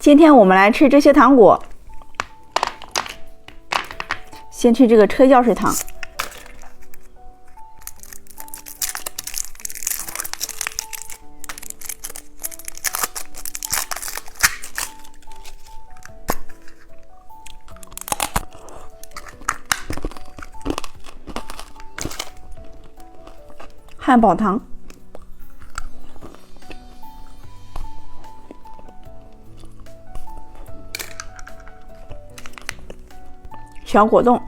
今天我们来吃这些糖果，先吃这个车钥匙糖。汉堡糖，小果冻，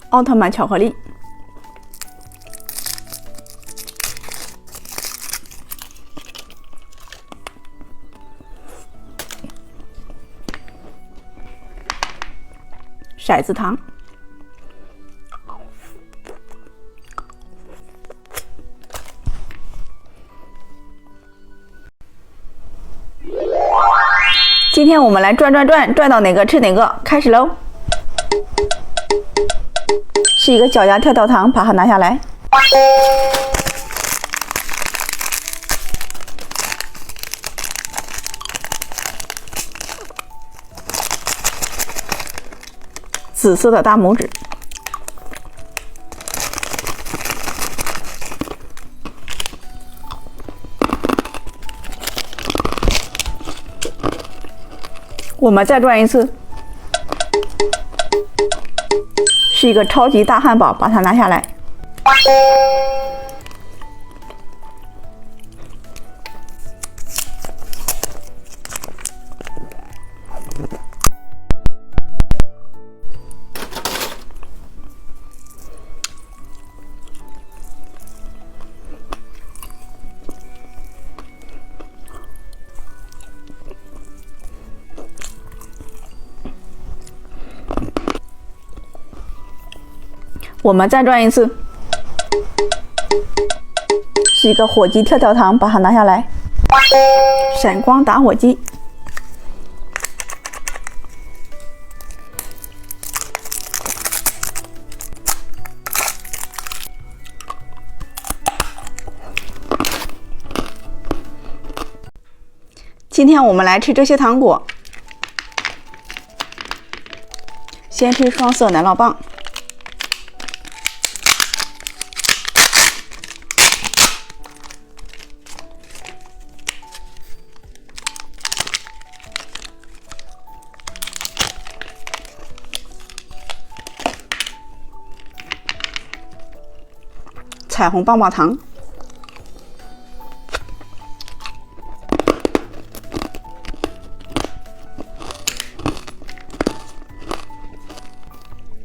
奥特曼巧克力，骰子糖，今天我们来转到哪个吃哪个，开始喽！是一个脚丫跳跳糖，把它拿下来。紫色的大拇指，我们再转一次，是一个超级大汉堡，把它拿下来。我们再转一次，是一个火鸡跳跳糖，把它拿下来。闪光打火机，今天我们来吃这些糖果，先吃双色奶酪棒。彩虹棒棒糖，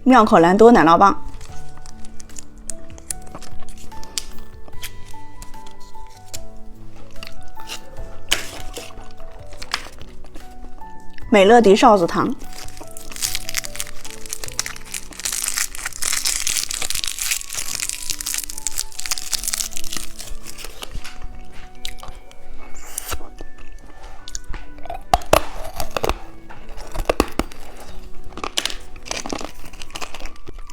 妙可蓝多奶酪棒，美乐迪哨子糖，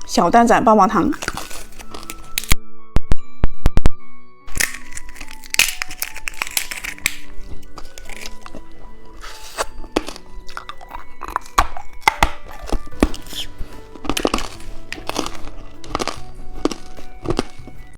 小蛋仔棒棒糖，